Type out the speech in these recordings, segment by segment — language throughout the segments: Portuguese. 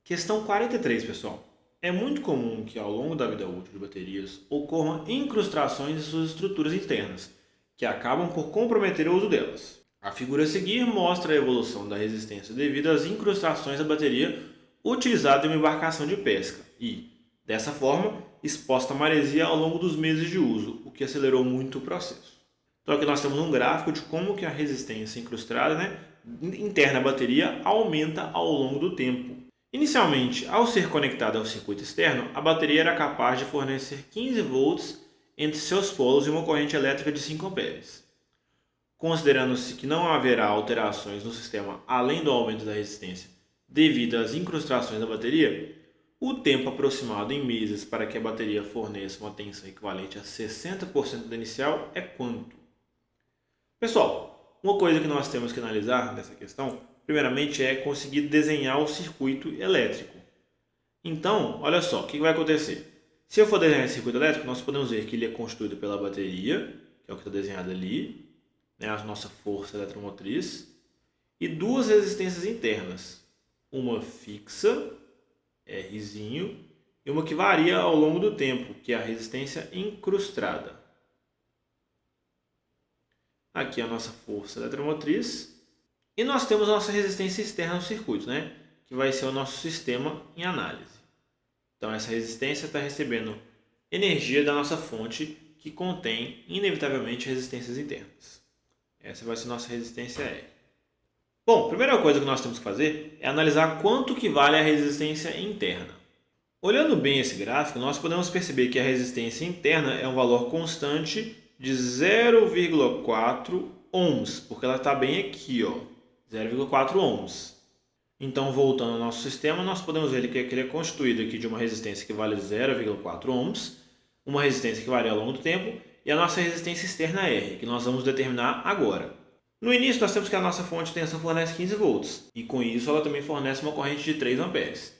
Questão 43, pessoal. É muito comum que ao longo da vida útil de baterias ocorram incrustações em suas estruturas internas, que acabam por comprometer o uso delas. A figura a seguir mostra a evolução da resistência devido às incrustações da bateria utilizada em uma embarcação de pesca e, dessa forma, exposta à maresia ao longo dos meses de uso, o que acelerou muito o processo. Então aqui nós temos um gráfico de como que a resistência incrustada, interna à bateria aumenta ao longo do tempo. Inicialmente, ao ser conectada ao circuito externo, a bateria era capaz de fornecer 15 volts entre seus polos e uma corrente elétrica de 5 amperes. Considerando-se que não haverá alterações no sistema além do aumento da resistência devido às incrustações da bateria, o tempo aproximado em meses para que a bateria forneça uma tensão equivalente a 60% da inicial é quanto? Pessoal, uma coisa que nós temos que analisar nessa questão, primeiramente, é conseguir desenhar o circuito elétrico. Então, olha só, o que vai acontecer? Se eu for desenhar esse circuito elétrico, nós podemos ver que ele é constituído pela bateria, que é o que está desenhado ali, a nossa força eletromotriz, e duas resistências internas. Uma fixa, Rzinho, e uma que varia ao longo do tempo, que é a resistência incrustada. Aqui é a nossa força eletromotriz. E nós temos a nossa resistência externa no circuito, que vai ser o nosso sistema em análise. Então essa resistência está recebendo energia da nossa fonte, que contém inevitavelmente resistências internas. Essa vai ser a nossa resistência R. Bom, a primeira coisa que nós temos que fazer é analisar quanto que vale a resistência interna. Olhando bem esse gráfico, nós podemos perceber que a resistência interna é um valor constante de 0,4 ohms, porque ela está bem aqui, 0,4 ohms. Então, voltando ao nosso sistema, nós podemos ver que ele é constituído aqui de uma resistência que vale 0,4 ohms, uma resistência que varia ao longo do tempo, e a nossa resistência externa R, que nós vamos determinar agora. No início, nós temos que a nossa fonte de tensão fornece 15 volts, e com isso ela também fornece uma corrente de 3 amperes.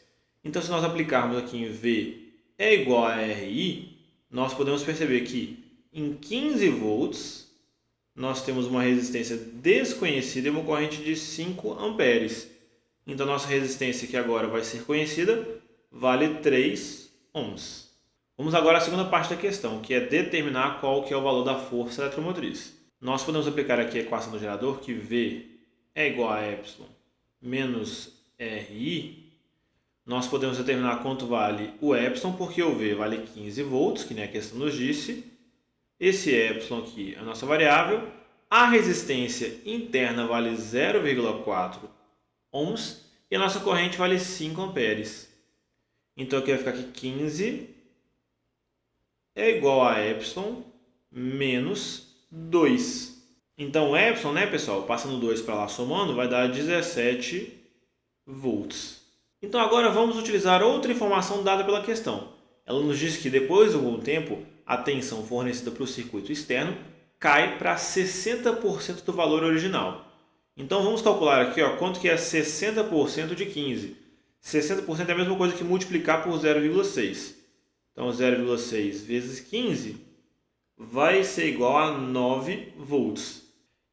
Então, se nós aplicarmos aqui em V é igual a RI, nós podemos perceber que em 15 volts nós temos uma resistência desconhecida e uma corrente de 5 amperes. Então, nossa resistência, que agora vai ser conhecida, vale 3 ohms. Vamos agora à segunda parte da questão, que é determinar qual que é o valor da força eletromotriz. Nós podemos aplicar aqui a equação do gerador, que V é igual a E menos RI. Nós podemos determinar quanto vale o E, porque o V vale 15 volts, que nem a questão nos disse. Esse E aqui é a nossa variável. A resistência interna vale 0,4 ohms e a nossa corrente vale 5 amperes. Então aqui vai ficar que 15 é igual a E menos 2. Então E, pessoal, passando 2 para lá somando, vai dar 17 volts. Então agora vamos utilizar outra informação dada pela questão. Ela nos diz que depois de algum tempo, a tensão fornecida para o circuito externo cai para 60% do valor original. Então vamos calcular aqui quanto que é 60% de 15. 60% é a mesma coisa que multiplicar por 0,6. Então 0,6 vezes 15 vai ser igual a 9 volts.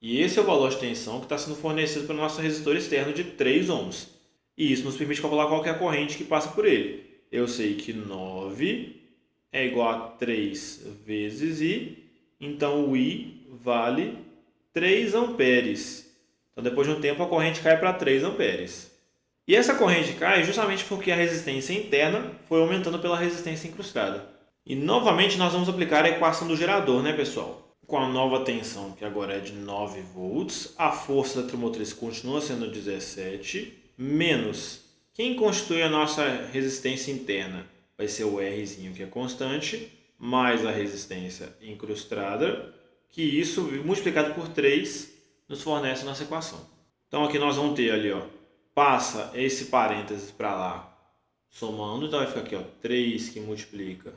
E esse é o valor de tensão que está sendo fornecido pelo nosso resistor externo de 3 ohms. E isso nos permite calcular qual que é a corrente que passa por ele. Eu sei que 9 é igual a 3 vezes I, então o I vale 3 amperes. Então depois de um tempo a corrente cai para 3 amperes. E essa corrente cai justamente porque a resistência interna foi aumentando pela resistência incrustada. E novamente nós vamos aplicar a equação do gerador, pessoal? Com a nova tensão, que agora é de 9 volts, a força eletromotriz continua sendo 17, menos quem constitui a nossa resistência interna? Vai ser o Rzinho, que é constante, mais a resistência incrustada, que isso multiplicado por 3 nos fornece a nossa equação. Então aqui nós vamos ter ali, passa esse parênteses para lá, somando, então vai ficar aqui 3 que multiplica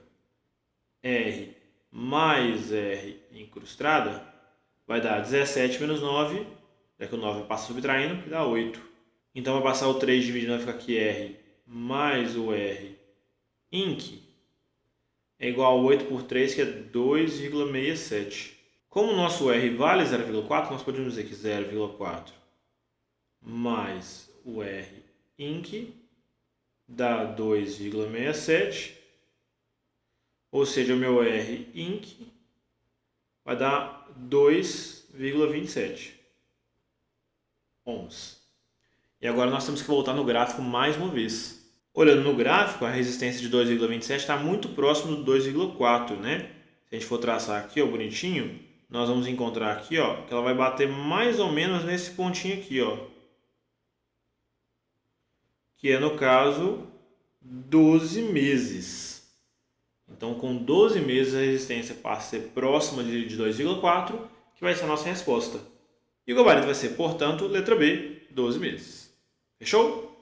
R mais R incrustada, vai dar 17 menos 9, já que o 9 passa subtraindo, que dá 8. Então vai passar o 3 dividindo, vai ficar aqui R mais o R inc é igual a 8 por 3, que é 2,67. Como o nosso R vale 0,4, nós podemos dizer que 0,4 mais o R inc dá 2,67, ou seja, o meu R inc vai dar 2,27 ohms. E agora nós temos que voltar no gráfico mais uma vez. Olhando no gráfico, a resistência de 2,27 está muito próximo do 2,4, né? Se a gente for traçar aqui, ó, bonitinho, nós vamos encontrar aqui, ó, que ela vai bater mais ou menos nesse pontinho aqui, ó, que é, no caso, 12 meses. Então, com 12 meses, a resistência passa a ser próxima de 2,4, que vai ser a nossa resposta. E o gabarito vai ser, portanto, letra B, 12 meses. Fechou?